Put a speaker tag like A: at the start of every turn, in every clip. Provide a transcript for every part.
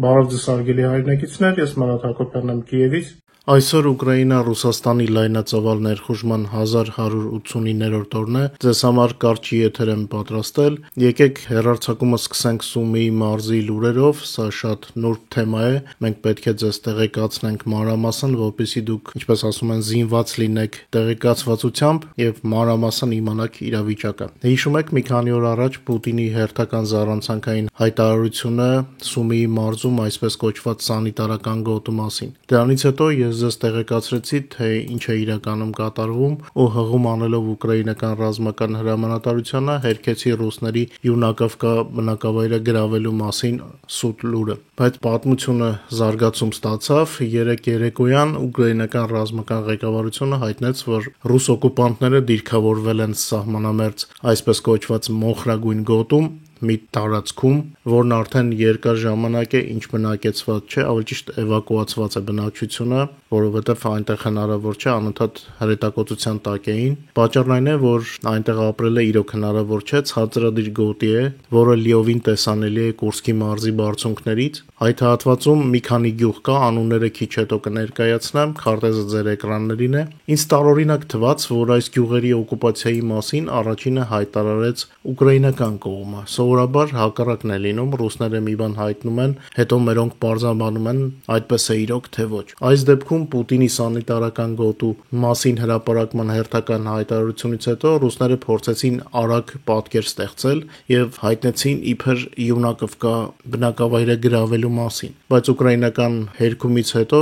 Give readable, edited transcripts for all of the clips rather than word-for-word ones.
A: Բարև ձեզ հարգելի հայրենակիցներ, ես Մարատ Հակոբյանն եմ Կիևից։ Այսօր Ուկրաինա-Ռուսաստանի լայնածավալ ներխուժման 1189-րդ օրն է։ Ձեզ համար կարճի եթեր եմ պատրաստել։ Եկեք հեռարձակումը սկսենք Սումիի մարզի լուրերով, սա շատ նուրբ թեմա է։ Մենք պետք է ձեզ տեղեկացնենք մանրամասն, որպեսզի դուք, ինչպես ասում են, զինված լինեք տեղեկացվածությամբ եւ մանրամասն իմանաք իրավիճակը։ Հիշում եք, մի քանի օր առաջ Պուտինի հերթական զառանցանքային հայտարարությունը Սումիի մարզում այսպես կոչված սանիտարական գոտու մասին։ Դրանից հետո ես ձեզ տեղեկացրեցի, թե ինչ է իրականում կատարվում ու հղում անելով ուկրաինական ռազմական հրամանատարությանը հերքեցի ռուսների Յունակովկա բնակավայրը գրավելու մասին սուտ լուրը։ Բայց պատմությունը զարգացում ստացավ։ Երեկ երեկոյան ուկրաինական ռազմական ղեկավարությունը հայտնեց, որ ռուս օկուպանտները դիրքավորվել են սահմանամերձ այսպես կոչված մոխրագույն գոտում, մի տարածքում, որն արդեն երկար ժամանակ է ինչ բնակեցված չէ, ավելի ճիշտ էվակուացված է բնակչությունը, որովհետև այնտեղ հնարավոր չէ անընդհատ հրետակոծության տակ էին։ Պատճառն այն է, որ այնտեղ ապրելը իրոք հնարավոր չէ, ցածրադիր գոտի է, որը լիովին տեսանելի է Կուրսկի մարզի բարձունքներից։ Այդ հատվածում մի քանի գյուղ կա, անունները քիչ հետո կներկայացնեմ, քարտեզը ձեր էկրաններին է։ Ինձ տարօրինակ թվաց, որ այս գյուղերի օկուպացիայի մասին առաջինը հայտարարեց ուկրաինական կողմը։ Սովորաբար հակառակն է լինում, ռուսները մի բան հայտնում են, հետո մերոնք պարզաբանում են այդպես է իրոք թե ոչ։ Այս դեպքում Պուտինի սանիտարական գոտու մասին հրապարակման հերթական հայտարարությունից հետո ռուսները փորձեցին արագ պատկեր ստեղծել եւ հայտնեցին իբր Յունակովկա բնակավայրը գրավելու մասին, բայց ուկրաինական հերքումից հետո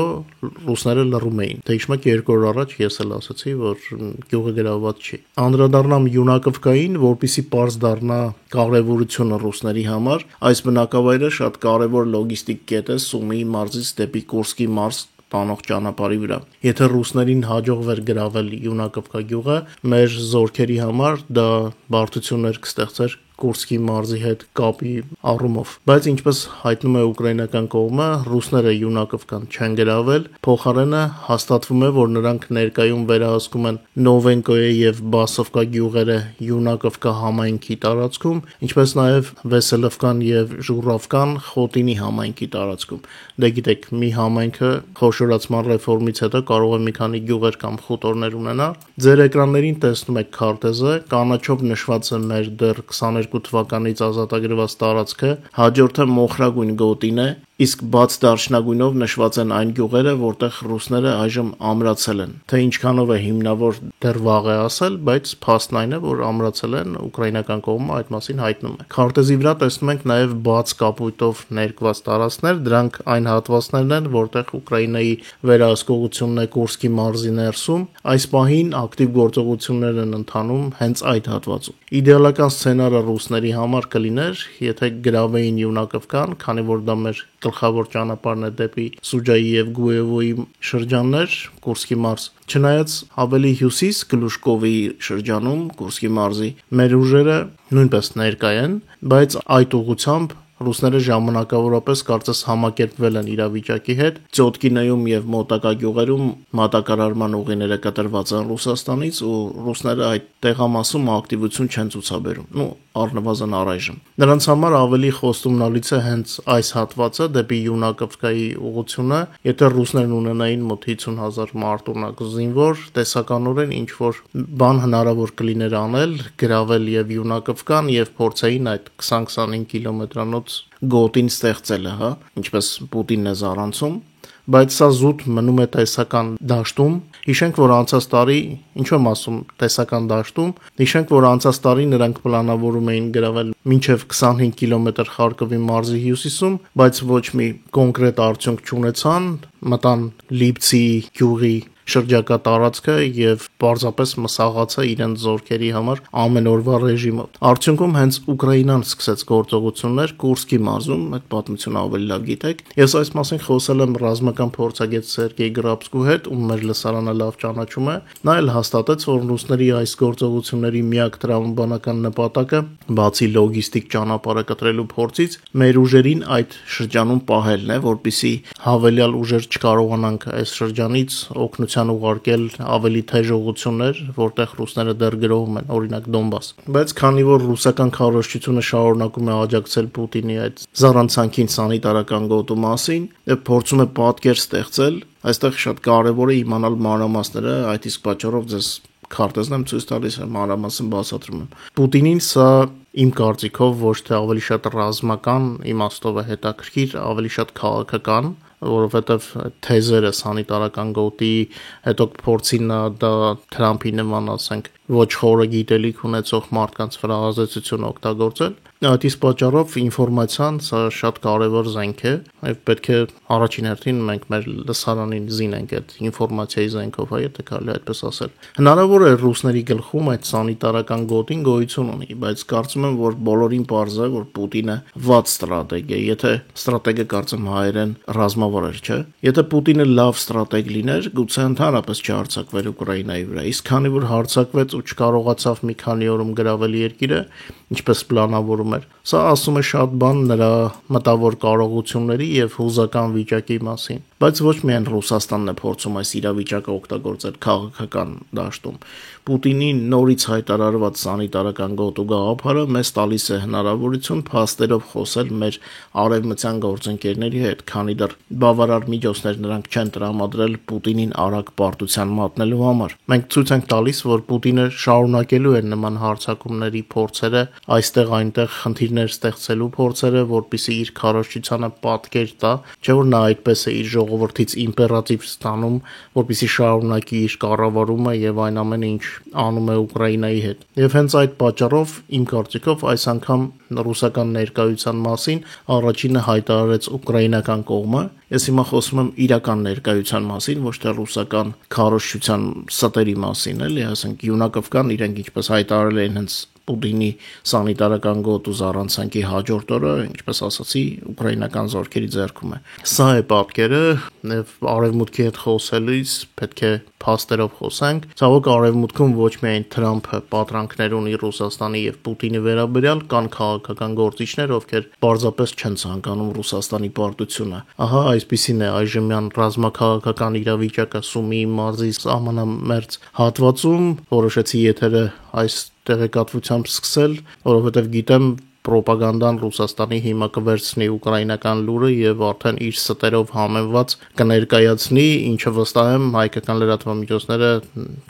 A: ռուսները լռում էին։ Դե հիշում եք, 2 օր առաջ ես էլ ասացի, որ գյուղը գրավված չի։ Անդրադառնամ Յունակովկային, որպեսզի պարզ դառնա կարևորությունը ռուսների համար, այս բնակավայրը շատ կարևոր լոգիստիկ կետ է Սումիի մարզից դեպի Կուրսկի մարզ տանող ճանապարհի վրա։ Եթե ռուսներին հաջողվեր գրավել Յունակովկա գյուղը, մեր զորքերի համար դա բարդություններ կստեղծեր Կուրսկի մարզի հետ կապի առումով։ Բայց ինչպես հայտնում է ուկրաինական կողմը, ռուսները Յունակովկան չեն գրավել, փոխարենը հաստատվում է, որ նրանք ներկայում վերահսկում են Նովենկոյե եւ Բասովկա գյուղերը Յունակովկա համայնքի տարածքում, ինչպես նաեւ Վեսելովկան եւ Ժուրովկան Խոտինի համայնքի տարածքում։ Դե գիտեք, մի համայնքը խոշորացման ռեֆորմից հետո կարող է մի քանի գյուղեր կամ խուտորներ ունենալ։ Ձեր էկրաններին տեսնում եք քարտեզը, կանաչով նշված է մեր դեռ 22 թվականից ազատագրված տարածքը, հաջորդը մոխրագույն գոտին է, իսկ բաց դարչնագույնով նշված են այն գյուղերը, որտեղ ռուսները այժմ ամրացել են։ Թե ինչքանով է հիմնավոր դեռ վաղ է ասել, բայց փաստն այն է, որ ամրացել են, ուկրաինական կողմը այդ մասին հայտնում է։ Քարտեզի վրա տեսնում ենք նաև բաց կապույտով ներկված տարածքներ, դրանք այն հատվածներն են, որտեղ Ուկրաինայի վերահսկողությունն է Կուրսկի մարզի ներսում։ Այս պահին ակտիվ գործողություններ են ընթանում հենց այդ հատվածում։ Իդեալական սցենարը ռուսների համար կլիներ, եթե գրավեին Յունակովկան, քանի որ դա մեր գլխավոր ճանապարհն է դեպի Սուջայի եւ Գուևոյի շրջաններ, Կուրսկի մարզ։ Չնայած ավելի հյուսիս Գլուշկովի շրջանում Կուրսկի մարզի մեր ուժերը նույնպես ներկա են, բայց այդ ուղղությամբ ռուսները ժամանակավորապես կարծես համակերպվել են իրավիճակի հետ։ Ծյոտկինայում եւ մոտակա գյուղերում մատակարարման ուղիները կտրված են Ռուսաստանից ու ռուսները այդ տեղամասում ակտիվություն չեն ցուցաբերում։ Առնվազն առայժմ։ Նրանց համար ավելի խոստումնալից է հենց այս հատվածը դեպի Յունակովկայի ուղղությունը, եթե ռուսներն ունենային մոտ 50,000 մարտունակ զինվոր, տեսականորեն ինչ որ բան հնարավոր կլիներ անել, գրավել եւ Յունակովկան եւ փորձեին այդ 20-25 կիլոմետրանոց գոտին ստեղծելը, հա, ինչպես Պուտինն է զառանցում, բայց սա զուտ մնում է տեսական դաշտում։ Հիշենք, որ անցած տարի, ինչու եմ ասում տեսական դաշտում, հիշենք, որ անցած տարի նրանք պլանավորում էին գրավել մինչև 25 կիլոմետր Խարկովի մարզի հյուսիսում, բայց ոչ մի կոնկրետ արդյունք չունեցան, մտան Լիպցի գյուղի շրջակա տարածքը եւ պարզապես մսաղացա իրենց զորքերի համար ամեն օրվա ռեժիմով։ Արդյունքում հենց Ուկրաինան սկսեց գործողություններ Կուրսկի մարզում, այդ պատմությունը ավելի լավ գիտեք։ Ես այս մասին խոսել եմ ռազմական փորձագետ Սերգեյ Գրաբսկու հետ, ում մեր լսարանը լավ ճանաչում է։ Նա էլ հաստատեց, որ ռուսների այս գործողությունների միակ տրամաբանական նպատակը, բացի լոգիստիկ ճանապարհը կտրելու փորձից, մեր ուժերին այդ շրջանում պահելն է, որպեսզի հավելյալ ուժեր չկարողանանք այս շրջանից օգնության օգնության ուղարկել ավելի թեժ ուղղություններ, որտեղ ռուսները դեռ գրոհում են, օրինակ Դոնբաս։ Բայց քանի որ ռուսական քարոզչությունը շարունակում է աջակցել Պուտինի այդ զառանցանքին սանիտարական գոտու մասին եւ փորձում է պատկեր ստեղծել, այստեղ շատ կարեւոր է իմանալ մանրամասները, այդ իսկ պատճառով ձեզ քարտեզն եմ ցույց տալիս, մանրամասն բացատրում եմ։ Պուտինին սա իմ կարծիքով ոչ թե ավելի շատ ռազմական իմաստով է հետաքրքիր, ավելի շատ քաղաքական, որովհետև թեզերը սանիտարական գոտի հետո փորձին նա դա Թրամփի նման, ասենք, ոչ խորը գիտելիք ունեցող մարդկանց վրա ազդեցություն օգտագործել։ Այդ իսկ պատճառով ինֆորմացիան սա շատ կարևոր զենք է, եւ պետք է առաջին հերթին մենք մեր լսարանին զինենք այդ ինֆորմացիայի զենքով, եթե կարելի այդպես ասել։ Հնարավոր է ռուսների գլխում այդ սանիտարական գոտին գոյություն ունի, բայց կարծում եմ, որ բոլորին պարզ է, որ Պուտինը վատ ստրատեգ է, եթե ստրատեգը կարծեմ հայերեն ռազմավար չէ։ Եթե Պուտինը լավ ստրատեգ լիներ, գուցե ընդհանրապես չհարձակվեր Ուկրաինայի վրա, իսկ քանի որ հարձակվեց ու չկարողացավ մի քանի օրում գրավել երկիրը, ինչպես պլանավորում էր, սա ասում է շատ բան նրա մտավոր կարողությունների եւ հուզական վիճակի մասին, բայց ոչ միայն Ռուսաստանն է փորձում այս իրավիճակը օգտագործել քաղաքական դաշտում։ Պուտինի նորից հայտարարված սանիտարական գոտու գաղափարը մեզ տալիս է հնարավորություն փաստերով խոսել մեր արևմտյան գործընկերների հետ, քանի դեռ բավարար միջոցներ նրանք չեն տրամադրել Պուտինին արագ պարտության մատնելու համար։ Մենք ցույց ենք տալիս, որ Պուտինը շարունակելու է նման հարձակումների փորձերը, այստեղ այնտեղ խնդիրներ ստեղծելու փորձերը, որպեսզի իր քարոզչությանը պատկեր տա, չէ՞ որ նա այդպես է իր ժողովրդից իմպերատիվ ստանում, որպեսզի շարունակի իր կառավարումը եւ այն ամենը, ինչ անում է Ուկրաինայի հետ։ Եվ հենց այդ պատճառով իմ կարծիքով այս անգամ ռուսական ներկայության մասին առաջինը հայտարարեց ուկրաինական կողմը։ Ես հիմա խոսում եմ իրական ներկայության մասին, ոչ թե ռուսական քարոզչության ստերի մասին, էլի, ասենք յունակով կան, իրենք ինչպես հայտարարել են հենց Պուտինի սանիտարական գոտու զառանցանքի հաջորդ օրը, ինչպես ասացի, ուկրաինական զորքերի ձեռքում է։ Սա է պատկերը, եւ արևմուտքի հետ խոսելիս պետք է փաստերով խոսենք։ Ցավոք արևմուտքում ոչ միայն Թրամփը պատրանքներ ունի Ռուսաստանի եւ Պուտինի վերաբերյալ, կան քաղաքական գործիչներ, ովքեր պարզապես չեն ցանկանում Ռուսաստանի պարտությունը։ Ահա այսպիսին է այժմյան ռազմաքաղաքական իրավիճակը Սումիի մարզի սահմանամերձ հատվածում, որոշեցի եթերը այս տեղեկատվությամբ սկսել, որովհետև գիտեմ պրոպագանդան Ռուսաստանի հիմա կվերցնի ուկրաինական լուրը եւ արդեն իր ստերով համեմված կներկայացնի, ինչը վստահ եմ հայկական լրատվամիջոցները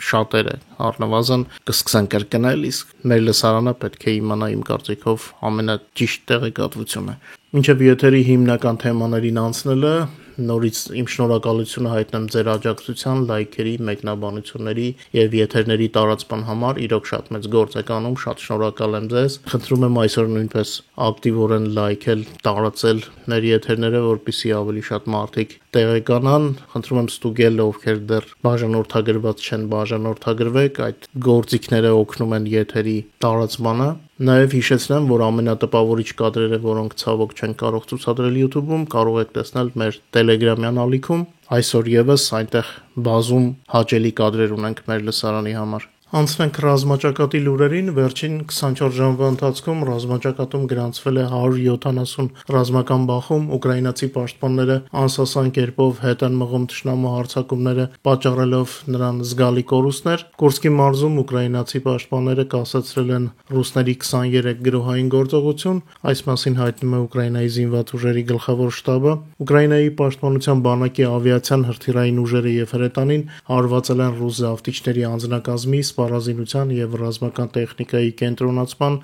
A: շատերը առնվազն կսկսեն կրկնել, իսկ մեր լսարանը պետք է իմանա իմ կարծիքով ամենաճիշտ տեղեկատվությունը։ Մինչև եթերի հիմնական թեմաներին անցնելը նորից իմ շնորհակալությունը հայտնեմ ձեր աջակցության, լայքերի, մեկնաբանությունների եւ եթերների տարածման համար, իրոք շատ մեծ գործ եք անում, շատ շնորհակալ եմ ձեզ։ Խնդրում եմ այսօր նույնպես ակտիվորեն լայքել, տարածել մեր եթերները, որպեսզի ավելի շատ մարդիկ տեղեկանան։ Խնդրում եմ ստուգել, ովքեր դեռ բաժանորդագրված չեն, բաժանորդագրվեք, այդ գործիքները օգնում են եթերի տարածմանը։ Նաև հիշեցնեմ, որ ամենատպավորիչ կադրերը, որոնք ցավոք չեն կարող ցուցադրել YouTube-ում, կարող եք տեսնել մեր Telegram-յան ալիքում։ Այսօր եւս այնտեղ բազում հաճելի կադրեր ունենք մեր լսարանի համար։ Անցնենք ռազմաճակատի լուրերին, վերջին 24 ժամվա ընթացքում ռազմաճակատում գրանցվել է 170 ռազմական բախում, ուկրաինացի պաշտպանները անսասան կերպով հետ են մղում թշնամու հարձակումները, պատճառելով նրան զգալի կորուստներ։ Կուրսկի մարզում ուկրաինացի պաշտպանները կասեցրել են ռուսների 23 գրոհային գործողություն, այս մասին հայտնում է Ուկրաինայի զինված ուժերի գլխավոր շտաբը։ Ուկրաինայի պաշտպանության բանակի ավիացիան, հրթիռային ուժերը եւ հրետանին հարվածել են ռուս զավթիչների անձնակազմի, սպառազինության եւ ռազմական տեխնիկայի կենտրոնացման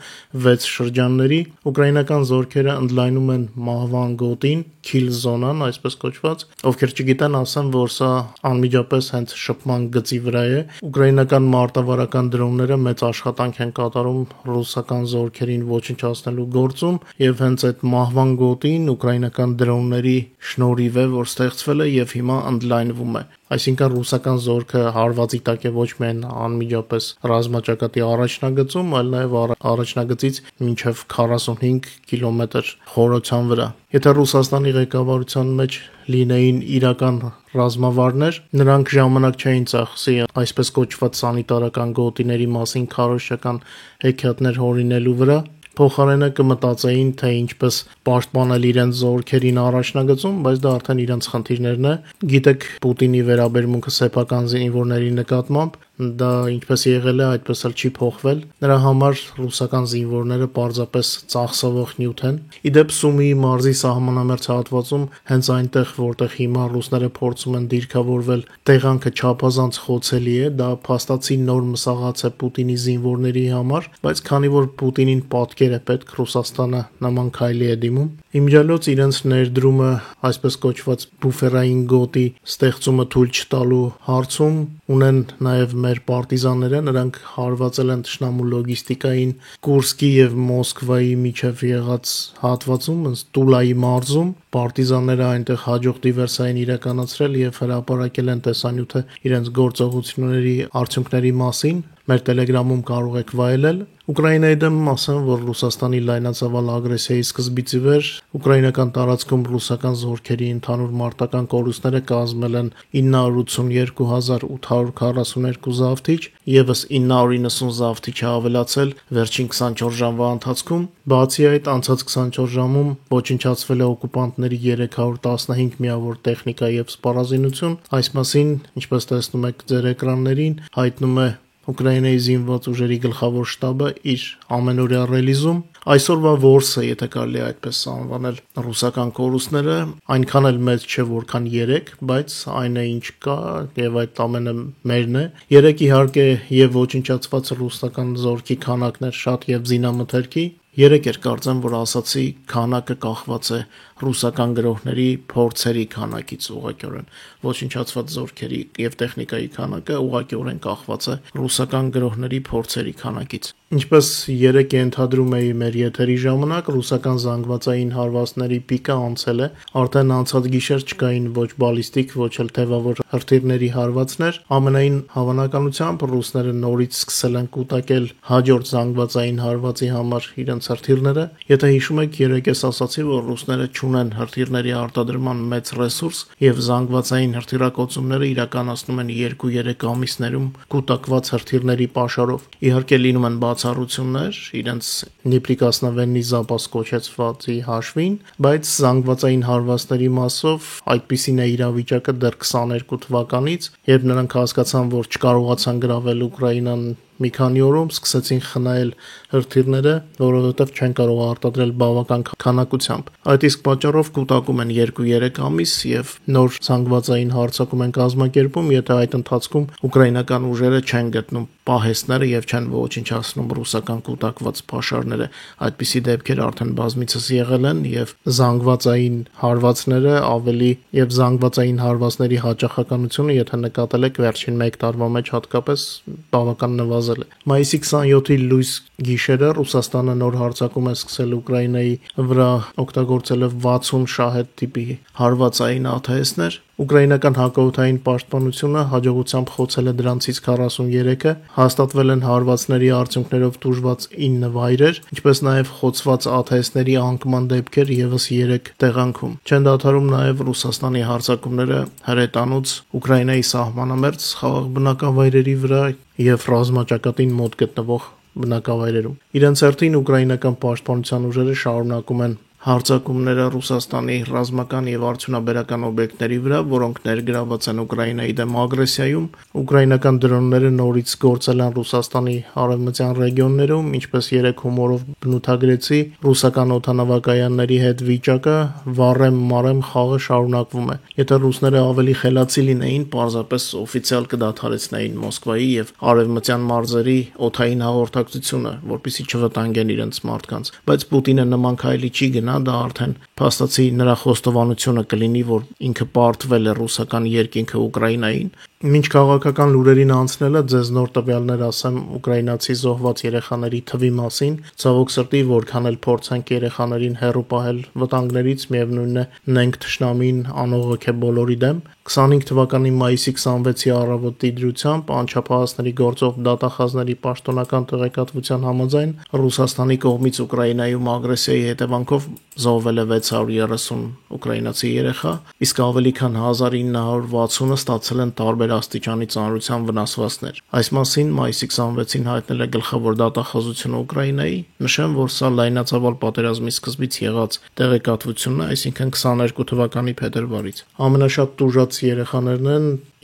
A: 6 շրջանների։ Ուկրաինական զորքերը ընդլայնում են մահվան գոտին, քիլ զոնան, այսպես կոչված, ովքեր չգիտեն, ասեմ, որ սա անմիջապես հենց շփման գծի վրա է։ Ուկրաինական մարտավարական դրոնները մեծ աշխատանք են կատարում ռուսական զորքերին ոչնչացնելու գործում, եւ հենց այդ մահվան գոտին ուկրաինական դրոնների շնորհիվ է, որ ստեղծվել է եւ հիմա ընդլայնվում է։ Այսինքն ռուսական զորքը հարվածի տակ է ոչ միայն անմիջապես ռազմաճակատի առաջնագծում, այլ նաև առաջնագծից մինչև 45 կիլոմետր խորության վրա։ Եթե Ռուսաստանի ղեկավարության մեջ լինեին իրական ռազմավարներ, նրանք ժամանակ չէին ծախսի այսպես կոչված սանիտարական գոտիների մասին քարոզչական հեքիաթներ հորինելու վրա, փոխարենը կմտածեին, թե ինչպես պաշտպանել իրենց զորքերին առաջնագծում, բայց դա արդեն իրենց խնդիրներն է։ Գիտեք, Պուտինի վերաբերմունքը սեփական զինվորների նկատմամբ դա ինչպես եղել է, այդպես էլ չի փոխվել։ Նրա համար ռուսական զինվորները պարզապես ծախսվող նյութ են։ Իդեպ Սումիի մարզի սահմանամերձ հատվածում, հենց այնտեղ, որտեղ հիմա ռուսները փորձում են դիրքավորվել, տեղանքը չափազանց խոցելի է, դա փաստացի նոր մսաղաց է Պուտինի զինվորների համար, բայց քանի որ Պուտինին պատկեր է պետք, Ռուսաստանը նման քայլի է դիմում։ Իմիջիալոց իրենց ներդրումը, այսպես կոչված բուֆերային գոտի ստեղծումը թույլ չտալու հարցում ունեն նաև մեր պարտիզանները, նրանք հարվածել են թշնամու լոգիստիկային Կուրսկի եւ Մոսկվայի միջև եղած հատվածում, Տուլայի մարզում, պարտիզանները այնտեղ հաջող դիվերսիա են իրականացրել եւ հրապարակել են տեսանյութը իրենց գործողությունների արդյունքների մասին։ Մեր Telegram-ում կարող եք վայելել։ Ուկրաինայի դեմ ասեմ, որ Ռուսաստանի լայնածավալ ագրեսիայի սկզբից ի վեր ուկրաինական տարածքում ռուսական զորքերի ընդհանուր մարտական կորուստները կազմել են 982,842 զավթիչ, եւս 990 զավթիչ է ավելացել վերջին 24 ժամվա ընթացքում։ Բացի այդ, անցած 24 ժամում ոչնչացվել է օկուպանտների 315 միավոր տեխնիկա եւ սպառազինություն։ Այս մասին, ինչպես տեսնում եք ձեր էկրաններին, հայտնում է Ուկրաինայի զինված ուժերի գլխավոր շտաբը իր ամենօրյա ռելիզում։ Այսօրվա որսը, եթե կարելի է այդպես անվանել, ռուսական կորուստները այնքան էլ մեծ չէ, որքան 3, բայց այն է ինչ կա եւ այդ ամենը մերն է։ 3 իհարկե եւ ոչնչացված ռուսական զորքի քանակն էր շատ եւ զինամթերքի։ 3 էր կարծեմ, որ ասացի քանակը կախված է ռուսական գրոհների փորձերի քանակից ուղղակիորեն, ոչնչացված զորքերի եւ տեխնիկայի քանակը ուղղակիորեն կախված է ռուսական գրոհների փորձերի քանակից։ Ինչպես 3 ենթադրում էի մեր եթերի ժամանակ, ռուսական զանգվածային հարվածների պիկը անցել է, արդեն անցած գիշեր չկային ոչ բալիստիկ, ոչ էլ թևավոր հրթիռների հարվածներ, ամենայն հավանականությամբ ռուսները նորից սկսել են կուտակել հաջորդ զանգվածային հարվածի համար իրենց հրթիռները։ Եթե հիշում եք, երեկ ես ասացի, որ ռուսները չունեն հրթիռների արտադրման մեծ ռեսուրս եւ զանգվածային հրթիռակոծումները իրականացնում են 2-3 ամիսներում կուտակված հրթիռների պաշարով։ Իհարկե լինում են բացառություններ իրենց Նիպրիկասնավեննի զապաս կոչեցվածի հաշվին, բայց զանգվածային հարվածների մասով այդպիսին է իրավիճակը դեռ 22 թվականից, երբ նրանք հասկացան, որ չկարողացան գրավել Ուկրաինան մի քանի օրում, սկսեցին խնայել հրթիռները, որովհետև չեն կարող արտադրել բավական քանակությամբ։ Այդ իսկ պատճառով կուտակում են 2-3 ամիս եւ նոր զանգվածային հարձակում են կազմակերպում, եթե այդ ընթացքում ուկրաինական ուժերը չեն գտնում պահեստները եւ չեն ոչնչացնում ռուսական կուտակված փաշարները։ Այդպիսի դեպքեր արդեն բազմիցս եղել են եւ զանգվածային հարվածները ավելի եւ զանգվածային հարվածների հաճախականությունը, եթե նկատել եք վերջին 1 տարվա մեջ հատկապես բավական նվազել է։ Մայիսի 27-ի լույս գիշերը Ռուսաստանը նոր հարձակում է սկսել Ուկրաինայի վրա, օգտագործելով 60 շահեդ տիպի հարվածային ԱԹՍ-ներ։ Ուկրաինական հակաօդային պաշտպանությունը հաջողությամբ խոցել է դրանցից 43-ը, հաստատվել են հարվածների արդյունքներով տուժված 9 վայրեր, ինչպես նաև խոցված ԱԹՍ-ների անկման դեպքեր եւս 3 տեղանքում։ Չեն դադարում նաև Ռուսաստանի հարձակումները հրետանուց Ուկրաինայի սահմանամերձ խաղաղ բնակավայրերի վրա եւ ռազմաճակատին մոտ գտնվող բնակավայրերում։ Իրենց հերթին ուկրաինական պաշտպանության ուժերը շարունակում են հարձակումները Ռուսաստանի ռազմական եւ արդյունաբերական օբյեկտների վրա, որոնք ներգրաված են Ուկրաինայի դեմ ագրեսիայում։ Ուկրաինական դրոնները նորից գործել են Ռուսաստանի արևմտյան ռեգիոններում, ինչպես 3 հումորով բնութագրեցի, ռուսական օդանավակայանների հետ վիճակը վառեմ-մարեմ խաղը շարունակվում է։ Եթե ռուսները ավելի խելացի լինեին, պարզապես օֆիցիալ կդադարեցնեին Մոսկվայի եւ արևմտյան մարզերի օդային հաղորդակցությունը, որպեսզի չվտանգեն իրենց մարդկանց, բայց Պուտինը նման քայլի չի գնա, դա արդեն փաստացի նրա խոստովանությունը կլինի, որ ինքը պարտվել է ռուսական երկինքը Ուկրաինային։ Մինչ քաղաքական լուրերին անցնելը ձեզ նոր տվյալներ ասեմ ուկրաինացի զոհված երեխաների թվի մասին։ Ցավոք սրտի, որքան էլ փորձենք երեխաներին հեռու պահել վտանգներից, միևնույն է, նենք թշնամին անողոք է բոլորի դեմ։ 25 թվականի մայիսի 26-ի առավոտի դրությամբ անչափահասների գործով դատախազների պաշտոնական տեղեկատվության համաձայն Ռուսաստանի կողմից Ուկրաինայում ագրեսիայի հետևանքով զոհվել է 630 ուկրաինացի երեխա, իսկ ավելի քան 1960-ը ստացել են տարբեր աստիճանի ծանրության վնասվածքներ։ Այս մասին մայիսի 26-ին հայտնել է գլխավոր դատախազությունը Ուկրաինայի, նշեմ, որ սա լայնածավալ պատերազմի սկզբից եղած տեղեկատվությունն է, այսինքն 22 թվականի փետրվարից։ Ամենաշատ տուժած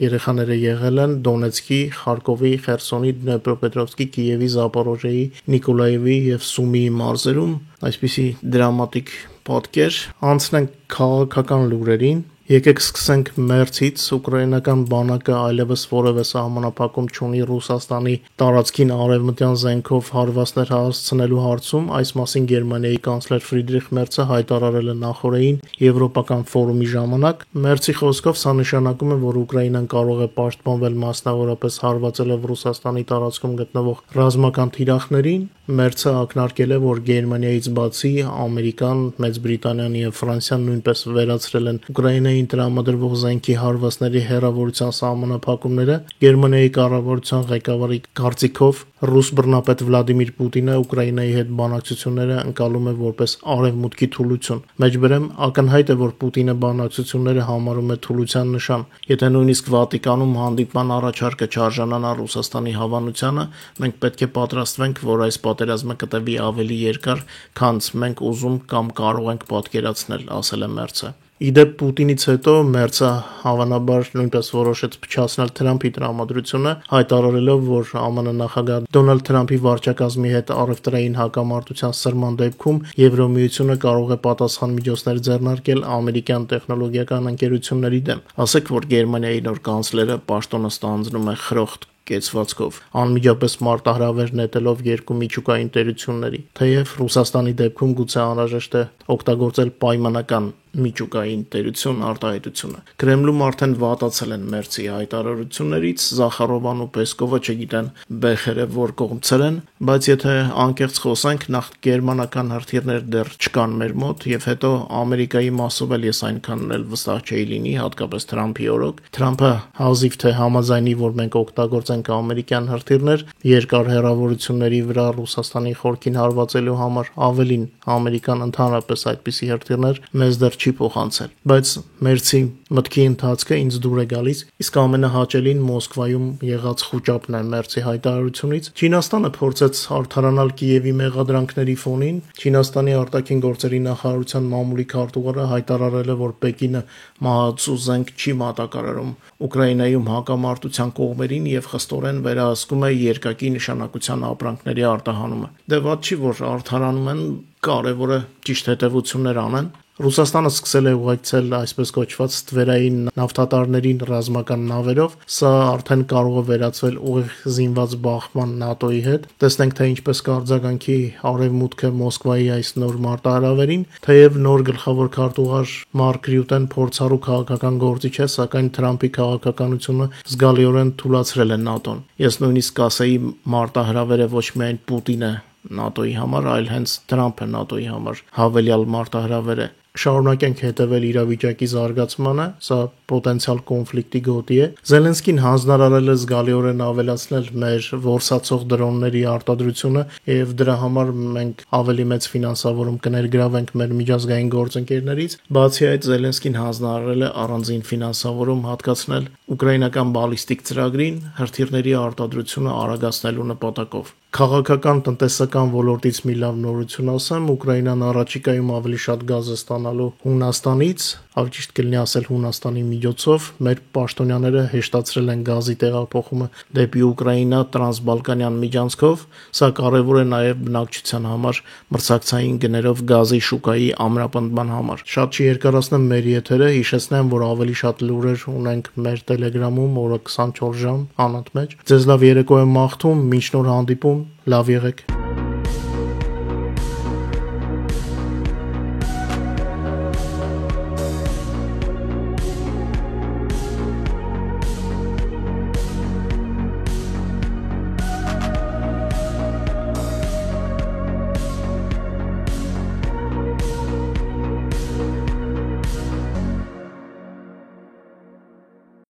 A: երեխաները եղել են Դոնեցկի, Խարկովի, Խերսոնի, Դնեպրոպետրովսկի, Կիևի, Զապորոժիեի, Նիկոլաևի եւ Սումիի մարզերում, այսպիսի դրամատիկ պատկեր։ Անցնենք քաղաքական լուրերին։ Եկեք սկսենք մերձից։ Ուկրաինական բանակը այլևս որևէ սահմանափակում չունի Ռուսաստանի տարածքին արևմտյան զենքով հարվածներ հասցնելու հարցում։ Այս մասին Գերմանիայի կանցլեր Ֆրիդրիխ Մերցը հայտարարել է նախօրեին Եվրոպական ֆորումի ժամանակ։ Մերցի խոսքով սա նշանակում է, որ Ուկրաինան կարող է պաշտպանվել մասնավորապես հարվածելով Ռուսաստանի տարածքում գտնվող ռազմական թիրախներին։ Մերցը ակնարկել է, որ Գերմանիայից բացի Ամերիկան, Մեծ Բրիտանիան եւ Ֆրանսիան նույնպես վերացրել են Ուկրաինային տրամադրվող զենքի հարվածների հեռավորության սահմանափակումները։ Գերմանիայի կառավարության ղեկավարի կարծիքով ռուս բռնապետ Վլադիմիր Պուտինը Ուկրաինայի հետ բանակցությունները ընկալում է որպես արևմուտքի թուլություն։ Մեջբերեմ ակնհայտ է, որ Պուտինը բանակցությունները համարում է թուլության նշան։ Եթե նույնիսկ Վատիկանում հանդիպման առաջարկը չարժանանա Ռուսաստանի հավանությանը, մենք պետք է պատրաստվենք, որ այս պատերազմը կտևի ավելի երկար, քան մենք ուզում կամ կարող ենք պատկերացնել, ասել է Մերցը։ Իդեպ Պուտինից հետո Մերցը հավանաբար նույնպես որոշեց փչացնել Թրամփի տրամադրությունը, հայտարարելով, որ ԱՄՆ նախագահ Դոնալդ Թրամփի վարչակազմի հետ առևտրային հակամարտության սրման դեպքում Եվրոմիությունը կարող է պատասխան միջոցներ ձեռնարկել ամերիկյան տեխնոլոգիական ընկերությունների դեմ։ Ասեք, որ Գերմանիայի նոր կանցլերը պաշտոնը ստանձնում է խրոխտ կեցվածքով, անմիջապես մարտահրավեր նետելով երկու միջուկային տերությունների, թեև Ռուսաստանի դեպքում գուցե անհրաժեշտ է օգտագործել պայմանական միջուկային տերություն արտահայտությունը։ Կրեմլում արդեն վատացել են Մերցի հայտարարություններից, Զախարովան ու Պեսկովը չգիտեն բեխերը որ կողմցել են, բայց եթե անկեղծ խոսենք, նախ գերմանական հրթիռներ դեռ չկան մեր մոտ, եւ հետո Ամերիկայի մասով էլ ես այնքան էլ վստահ չէի լինի, հատկապես Թրամփի օրոք։ Թրամփը հազիվ թե համաձայնի, որ մենք օգտագործենք ամերիկյան հրթիռներ երկար հեռավորությունների վրա Ռուսաստանի խորքին հարվածելու համար, ավելին Ամերիկան ընդհանրապես այդպիսի հրթիռներ մեզ դեռ չի փոխանցել, բայց Մերցի մտքի ընթացքը ինձ դուր է գալիս, իսկ ամենահաճելին Մոսկվայում եղած խուճապն է Մերցի հայտարարությունից։ Չինաստանը փորձեց արդարանալ Կիևի մեղադրանքների ֆոնին։ Չինաստանի արտաքին գործերի նախարարության մամուլի քարտուղարը հայտարարել է, որ Պեկինը մահացու զենք չի մատակարարում Ուկրաինայում հակամարտության կողմերին եւ խստորեն վերահսկում է երկակի նշանակության ապրանքների արտահանումը։ Դե ված չի, որ արդարանում են, կարևորը ճիշտ հետևություններ անեն։ Ռուսաստանը սկսել է ուղեկցել այսպես կոչված ստվերային նավթատարներին ռազմական նավերով, սա արդեն կարող է վերածվել ուղիղ զինված բախման ՆԱՏՕ-ի հետ։ Տեսնենք, թե ինչպես կարձագանքի արևմուտքը Մոսկվայի այս նոր մարտահրավերին, թեև նոր գլխավոր քարտուղար Մարկ Ռյուտեն փորձառու քաղաքական գործիչ է, սակայն Թրամփի քաղաքականությունը զգալիորեն թուլացրել է ՆԱՏՕ-ն։ Ես նույնիսկ կասեի, մարտահրավերը ոչ միայն Պուտինը ՆԱՏՕ-ի համար, այլ հենց Թրամփը ՆԱՏՕ-ի համար հավելյալ մարտահրավեր է։ Շարունակենք հետևել իրավիճակի զարգացմանը, սա պոտենցիալ կոնֆլիկտի գոտի է։ Զելենսկին հանձնարարել է զգալիորեն ավելացնել մեր որսացող դրոնների արտադրությունը եւ դրա համար մենք ավելի մեծ ֆինանսավորում կներգրավենք մեր միջազգային գործընկերներից։ Բացի այդ, Զելենսկին հանձնարարել է առանձին ֆինանսավորում հատկացնել ուկրաինական բալիստիկ ծրագրին հրթիռների արտադրությունը արագացնելու նպատակով։ Քաղաքական տնտեսական ոլորտից մի լավ նորություն ասեմ, Ուկրաինան առաջիկայում ավելի շատ գազ է ստանալու Հունաստանից, ավելի ճիշտ կլինի ասել Հունաստանի միջոցով։ Մեր պաշտոնյաները հեշտացրել են գազի տեղափոխումը դեպի Ուկրաինա տրանսբալկանյան միջանցքով, սա կարևոր է նաև բնակչության համար մրցակցային գներով գազի շուկայի ամրապնդման համար։ Շատ չի երկարացնեմ մեր եթերը, հիշեցնեմ, որ ավելի շատ լուրեր ունենք մեր Telegram-ում օրը 24 ժամ անընդմեջ։ Ձեզ լավ երեկո եմ մաղթում, մինչ նոր հանդիպում, լավ եղեք։